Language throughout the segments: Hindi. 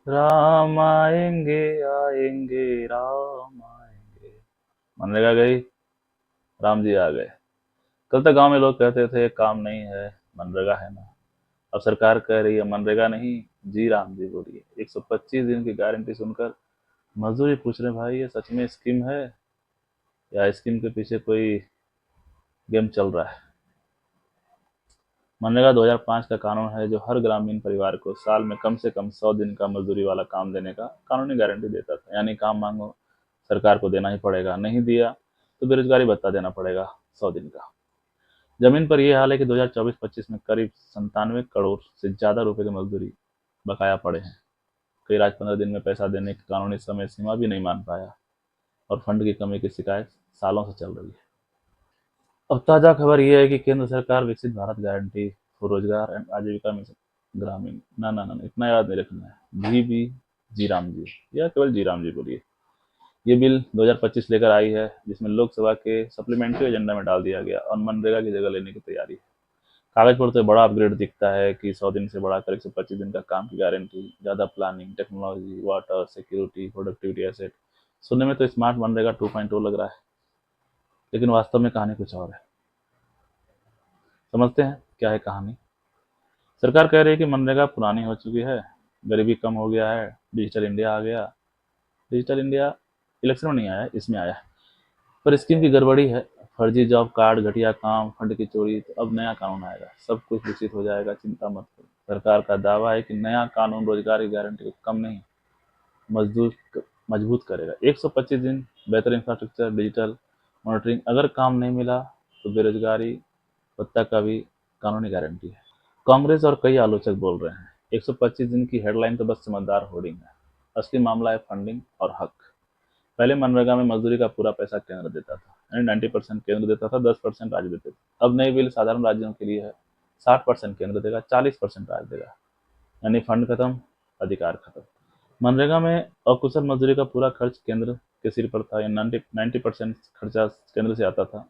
राम आएंगे आएंगे राम आएंगे। मनरेगा गई, राम जी आ गए। कल तक गांव में लोग कहते थे काम नहीं है, मनरेगा है ना। अब सरकार कह रही है मनरेगा नहीं, जी राम जी बोलिए। 125 दिन की गारंटी सुनकर मजदूर पूछ रहे भाई ये सच में स्कीम है या स्कीम के पीछे कोई गेम चल रहा है। मनरेगा 2005 का कानून है जो हर ग्रामीण परिवार को साल में कम से कम 100 दिन का मजदूरी वाला काम देने का कानूनी गारंटी देता था। यानी काम मांगो सरकार को देना ही पड़ेगा, नहीं दिया तो बेरोजगारी भत्ता देना पड़ेगा 100 दिन का। जमीन पर यह हाल है कि 2024-25 में करीब 97 करोड़ से ज्यादा रुपए की मजदूरी बकाया पड़े हैं। कई राज्य 15 दिन में पैसा देने की कानूनी समय सीमा भी नहीं मान पाया और फंड की कमी की शिकायत सालों से चल रही है। अब ताज़ा खबर यह है कि केंद्र सरकार विकसित भारत गारंटी फॉर रोजगार एंड आजीविका मिशन ग्रामीण, ना ना ना इतना याद नहीं रखना है, भी जी राम जी या केवल जी राम जी बोलिए। ये बिल 2025 लेकर आई है जिसमें लोकसभा के सप्लीमेंट्री एजेंडा में डाल दिया गया और मनरेगा की जगह लेने की तैयारी है। कागज पर तो बड़ा अपग्रेड दिखता है कि 100 दिन से बढ़ाकर 125 दिन का काम की गारंटी, ज्यादा planning, technology, water, security, productivity asset. सुनने में तो स्मार्ट मनरेगा 2.0 लग रहा है, लेकिन वास्तव में कहानी कुछ और है। समझते हैं क्या है कहानी। सरकार कह रही है कि मनरेगा पुरानी हो चुकी है, गरीबी कम हो गया है, डिजिटल इंडिया आ गया। डिजिटल इंडिया इलेक्शन में नहीं आया, इसमें आया है। पर स्कीम की गड़बड़ी है, फर्जी जॉब कार्ड, घटिया काम, फंड की चोरी। तो अब नया कानून आएगा, सब कुछ विकसित हो जाएगा, चिंता मत करो। सरकार का दावा है कि नया कानून रोजगार की गारंटी को कम नहीं, मजदूर मजबूत करेगा। 125 दिन, बेहतर इंफ्रास्ट्रक्चर, डिजिटल मॉनिटरिंग। अगर काम नहीं मिला तो बेरोजगारी भत्ता का भी कानूनी गारंटी है। कांग्रेस और कई आलोचक बोल रहे हैं 125 दिन की हेडलाइन तो बस समझदार होर्डिंग है, असली मामला है फंडिंग और हक। पहले मनरेगा में मजदूरी का पूरा पैसा केंद्र देता था, यानी 90% केंद्र देता था, 10% राज्य देते थे। अब नई बिल साधारण राज्यों के लिए है, 60% केंद्र देगा, 40% राज्य देगा। यानी फंड खत्म, अधिकार खत्म। मनरेगा में अकुशल मजदूरी का पूरा खर्च केंद्र के सिर पर था, या 90% खर्चा केंद्र से आता था।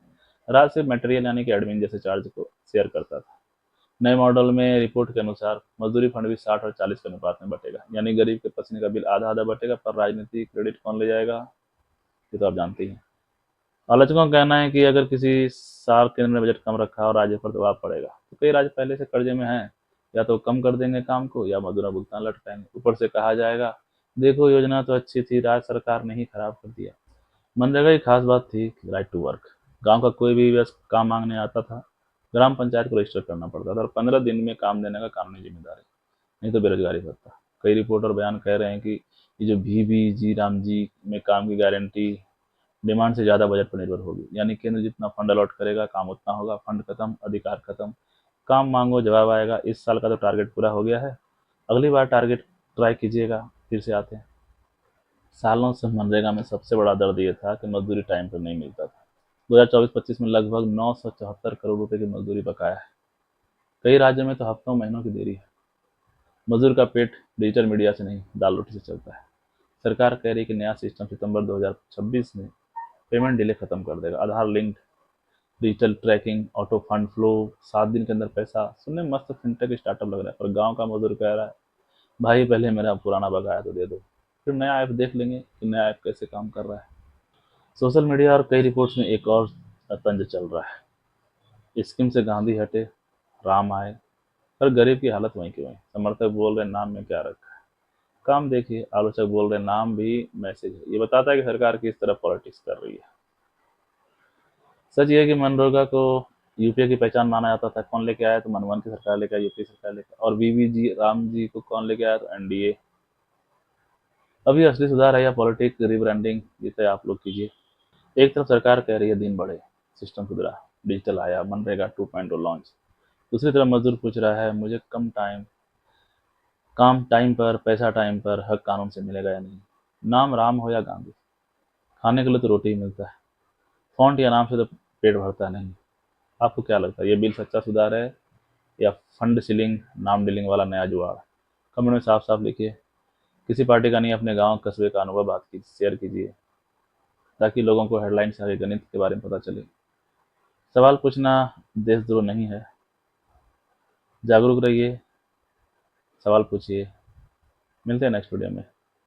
राज्य सिर्फ मटेरियल यानी कि एडमिन जैसे चार्ज को शेयर करता था। नए मॉडल में रिपोर्ट के अनुसार मजदूरी फंड भी 60 और 40 के अनुपात में बटेगा, यानी गरीब के पसीने का बिल आधा आधा बटेगा। पर राजनीति क्रेडिट कौन ले जाएगा, ये तो आप जानते ही हैं। आलोचकों का कहना है कि अगर किसी साल केंद्र ने बजट कम रखा और राज्य पर दबाव पड़ेगा तो कई राज्य पहले से कर्जे में हैं, या तो कम कर देंगे काम को या मजदूर भुगतान लटकाएंगे। ऊपर से कहा जाएगा देखो योजना तो अच्छी थी, राज्य सरकार ने ही खराब कर दिया। मनरेगा की खास बात थी राइट टू वर्क। गांव का कोई भी व्यक्ति काम मांगने आता था, ग्राम पंचायत को रजिस्टर करना पड़ता था और 15 दिन में काम देने का कानूनी जिम्मेदारी, नहीं तो बेरोजगारी भत्ता। कई रिपोर्टर बयान कह रहे हैं कि ये जो भी जी राम जी में काम की गारंटी डिमांड से ज्यादा बजट पर निर्भर होगी, यानी केंद्र जितना फंड अलॉट करेगा काम उतना होगा। फंड खत्म, अधिकार खत्म, काम मांगो जवाब आएगा। इस साल का तो टारगेट पूरा हो गया है, अगली बार टारगेट ट्राई कीजिएगा, फिर से आते हैं। सालों से मनरेगा में सबसे बड़ा दर्द ये था कि मजदूरी टाइम पर नहीं मिलता था। 2024-25 में लगभग 974 करोड़ रुपए की मजदूरी बकाया है। कई राज्यों में तो हफ्तों महीनों की देरी है। मजदूर का पेट डिजिटल मीडिया से नहीं, दाल रोटी से चलता है। सरकार कह रही है कि नया सिस्टम सितंबर 2026 में पेमेंट डिले खत्म कर देगा। Aadhaar linked digital tracking, auto fund flow, 7 दिन के अंदर पैसा। सुनने में मस्त फिनटेक स्टार्टअप लग रहा है, पर गांव का मजदूर कह रहा है भाई पहले मेरा पुराना बकाया तो दे दो, फिर नया ऐप देख लेंगे कि नया ऐप कैसे काम कर रहा है। सोशल मीडिया और कई रिपोर्ट्स में एक और तंज चल रहा है, स्कीम से गांधी हटे, राम आए। पर गरीब की हालत वहीं की वहीं। समर्थक बोल रहे नाम में क्या रखा है, काम देखिए। आलोचक बोल रहे नाम भी मैसेज है। ये बताता है कि सरकार किस तरह पॉलिटिक्स कर रही है। सच ये है कि मनरेगा को यूपीए की पहचान माना जाता था। कौन लेके आया, तो मनमोहन की सरकार लेके आई, यूपी सरकार लेके। और बीबी जी राम जी को कौन लेके आया, तो एनडीए। अभी असली सुधार है या पॉलिटिक्स रिब्रांडिंग, ये तय आप लोग कीजिए। एक तरफ सरकार कह रही है दिन बढ़े, सिस्टम सुधरा, डिजिटल आया, मनरेगा 2.0 लॉन्च। दूसरी तरफ मजदूर पूछ रहा है मुझे कम टाइम काम टाइम पर, पैसा टाइम पर, हक कानून से मिलेगा या नहीं। नाम राम हो या गांधी, खाने के लिए तो रोटी ही मिलता है, फॉन्ट या नाम से तो पेट भरता नहीं। आपको क्या लगता है ये बिल सच्चा सुधार है या फंड सीलिंग, नाम डीलिंग वाला नया जुगाड़? कमेंट में साफ साफ लिखिए। किसी पार्टी का नहीं, अपने गांव कस्बे का अनुभव बात की शेयर कीजिए, ताकि लोगों को हेडलाइन से आगे गणित के बारे में पता चले। सवाल पूछना देशद्रोह नहीं है, जागरूक रहिए, सवाल पूछिए, मिलते हैं नेक्स्ट वीडियो में।